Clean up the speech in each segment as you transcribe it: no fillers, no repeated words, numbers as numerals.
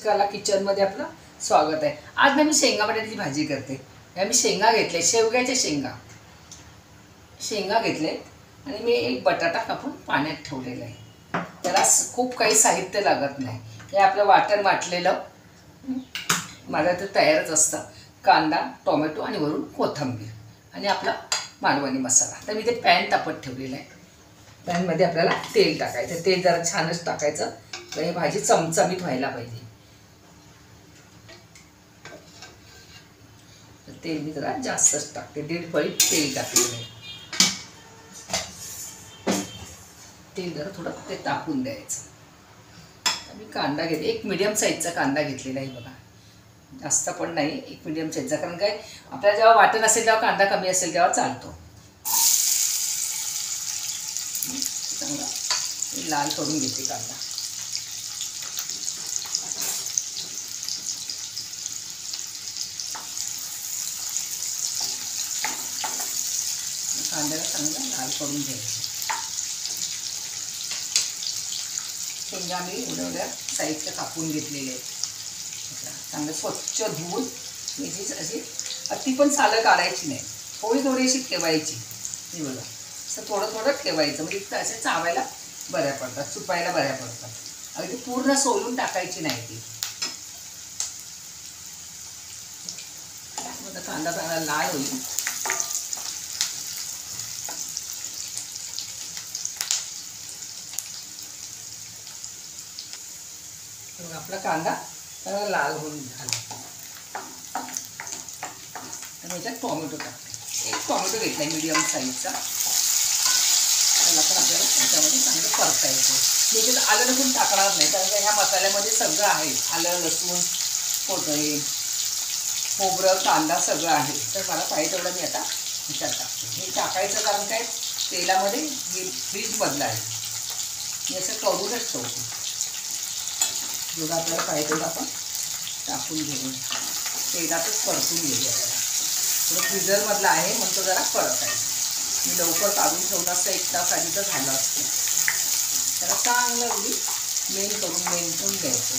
कला किचनमध्ये आपलं स्वागत आहे। आज मी शेंगा बटाट्याची भाजी करते। मी शेंगा घेतले, शेवग्याच्या शेंगा घेतले आणि मी एक बटाटा कापून पाण्यात ठेवलेला आहे। त्याला खूप काही साहित्य लागत नाही। हे आपलं वाटण वाटलेलं मला तर तयारच असतं। कांदा, टोमॅटो आणि वरून कोथिंबीर आणि आपला मालवणी मसाला। तर मी ते पॅन तापत ठेवलेलं आहे। पॅनमध्ये आपल्याला तेल टाकायचं। तेल जरा छानच टाकायचं, तर ही भाजी चमचमीत व्हायला पाहिजे। तेल मी जरा जास्तच टाकते, 1.5 पळी तेल टाकलेलं आहे। तेल जरा थोडं ते टाकून द्यायचं। मी कांदा घेते, एक मीडियम साईजचा कांदा घेतलेला आहे बघा, जास्त पण नाही, एक मीडियम साईजचा। कारण काय आपल्याला जेव्हा वाटण असेल तेव्हा कांदा कमी असेल तेव्हा चालतो। चांगला लाल करून घेते कांदा। कांद्याला चांगला लाल करून घ्यायचं। शेंगा मी एवढ्या साईजच्या कापून घेतलेले आहेत। चांगलं स्वच्छ धुवून याची अशी अति पण सालं काढायची नाही, थोडी थोडीशी ठेवायची। हे बघा, असं थोडं थोडं ठेवायचं, म्हणजे असे चावायला बऱ्या पडतात, चुपायला बऱ्या पडतात। अगदी पूर्ण सोलून टाकायची नाही ती। आता कांदा चांगला लाल होईल। आपला कांदा चांगला लाल होऊन झाला। तर याच्यात टोमॅटो टाकते, एक टोमॅटो घेतला मीडियम साईजचा। त्याला पण आपल्याला त्याच्यामध्ये चांगलं परतायचं। मी त्याच्यात आलं लसूण टाकणार नाही, कारण ह्या मसाल्यामध्ये सगळं आहे, आलं लसूण कोथिंबीर खोबरं कांदा सगळं आहे। तर मला पाहिजे तेवढं मी आता ह्याच्यात टाकते। हे टाकायचं कारण काय, तेलामध्ये हे फ्रीजमधलं आहे, मी असं करूनच ठेवते। जेवढं आपल्याला पाहिजे तेवढं आपण टाकून घेऊन तेलातच परतून घेऊया। थोडं फ्रीजरमधलं आहे म्हणून तो जरा परत आहे। मी लवकर काढून ठेवलं असतं, 1 तास आधी तर झालं असतं। त्याला चांगलं अगदी मेंटून घ्यायचं।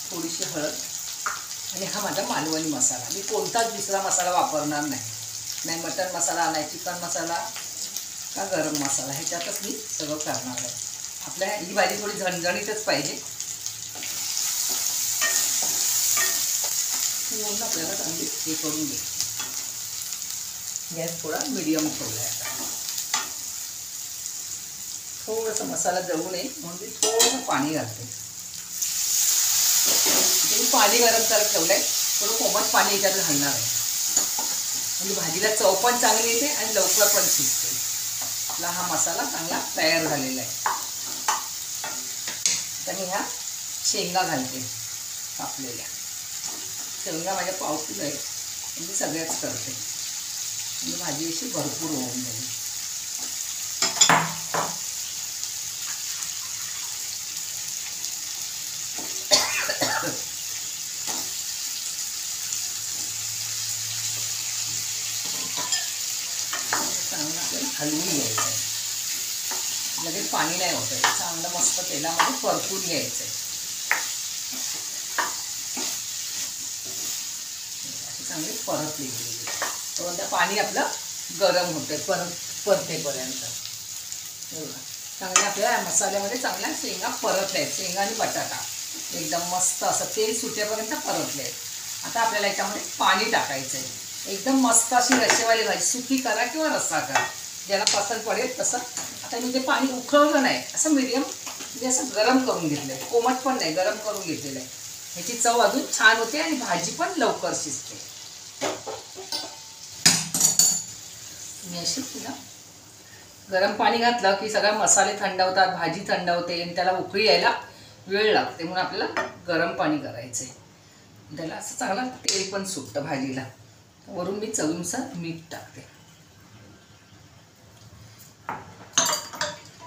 थोडीशी हळद आणि हा माझा मालवणी मसाला। मी कोणताच दुसरा मसाला वापरणार नाही, नाही मटन मसाला, नाही चिकन मसाला का गरम मसाला, ह्याच्यातच मी सगळं करणार आहे। आपल्या ही भाजी थोडी झणझणीतच पाहिजे। पूर्ण आपल्याला चांगली हे करून घे। गॅस थोडा मीडियम ठेवला आहे आता। थोडंसं मसाला जळू नये म्हणून मी थोडंसं पाणी घालते। मी पाणी गरम करत ठेवलं आहे, थोडं कोमट पाणी याच्यात घालणार आहे, म्हणजे भाजीला चव पण चांगली येते आणि लवकर पण शिजते। आपला हा मसाला चांगला तयार झालेला आहे। आता मी ह्या शेंगा घालते कापलेल्या। शेंगा माझ्या पाव किलो आहेत, म्हणजे सगळ्याच करते, म्हणजे भाजी अशी भरपूर होऊन जाईल। चांगलं आपल्याला हलवून घ्यायचं आहे, लगेच पाणी नाही होत आहे। चांगलं मस्त तेलामध्ये परतून घ्यायचं आहे। चांगले परतले गेलेले, तर पाणी आपलं गरम होतं परतेपर्यंत। चांगले आपल्या मसाल्यामध्ये चांगल्या शेंगा परतल्या आहेत, शेंगा आणि बटाटा एकदम मस्त असं तेल सुटेपर्यंत परतले आहेत। आता आपल्याला याच्यामध्ये पाणी टाकायचं आहे। एकदम मस्त अशी रस्सेवाली भाजी, सुकी करा किंवा रस्सा करा, ज्याला पसंत पडेल तसं। आता मी ते पाणी उकळवलं नाही, असं मीडियम म्हणजे असं गरम करून घेतलं आहे, कोमट पण नाही, गरम करून घेतलेलं आहे। ह्याची चव अजून छान होते आणि भाजी पण लवकर शिजते। मी अशी तिला गरम पाणी घातलं की सगळा मसाले थंड होतात, भाजी थंड होते आणि त्याला उकळी यायला वेळ लागते, म्हणून आपल्याला गरम पाणी करायचं आहे। त्याला असं चांगलं तेल पण सुटतं भाजीला। वरून मी चवीनुसार मीठ टाकते।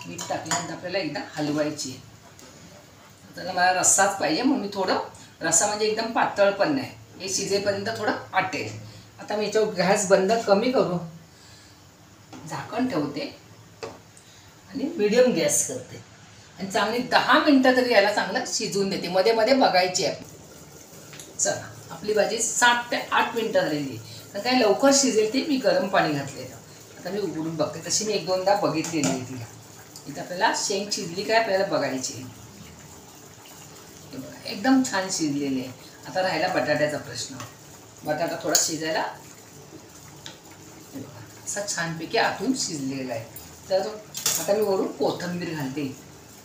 मीठ टाकल्यानंतर आपल्याला एकदा हलवायची आहे। त्याला मला रस्साच पाहिजे म्हणून मी थोडं, रस्सा म्हणजे एकदम पातळ पण नाही, हे शिजेपर्यंत थोडं आटेल। आता मी याच्यावर गॅस बंद कमी करू झाकण ठेवते आणि मीडियम गॅस करते आणि चांगली 10 मिनटं तरी याला चांगलं शिजवून देते. मध्ये मध्ये बघायची आहे. चला आपली भाजी 7 ते 8 मिनटं झालेली आहे. तर काय लवकर शिजेल ती. मी गरम पाणी घातलेलं. आता मी उघडून बघते. तशी मी 1-2दा बघितलेली आहे तिला. इथं आपल्याला शेंग शिजली काय आपल्याला बघायची. एकदम छान शिजलेली आहे. आता राहिला बटाट्याचा प्रश्न. बटाटा थोडा शिजायला असा छानपैकी आतून शिजलेला आहे. तर आता मी वरून कोथिंबीर घालते.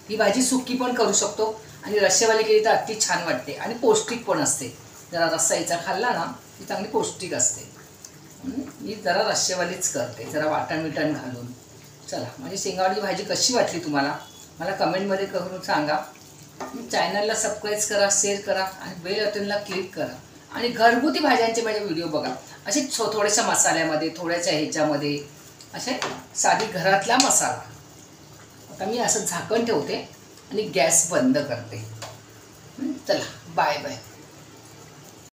ही भाजी सुकी पण करू शकतो आणि रस्सेवाली केली तर अति छान वाटते आणि पौष्टिक पण असते. जरा रस्सा हिचा खाल्ला ना ती चांगली पौष्टिक असते. मी जरा रस्सेवालीच करते, जरा वाटण मिटण घालून. चला माझी शेंगावरची भाजी कशी वाटली तुम्हाला मला कमेंटमध्ये करून सांगा. चॅनलला सबस्क्राईब करा, शेअर करा आणि बेल बटनला क्लिक करा. आणि घरगुती भाज्यांचे माझे व्हिडिओ बघा. असे थोड्याशा मसाल्यामध्ये, थोड्याशा ह्याच्यामध्ये, असे साधी घरातला मसाला. आता मी असं झाकण ठेवते आणि गॅस बंद करते. चला बाय बाय.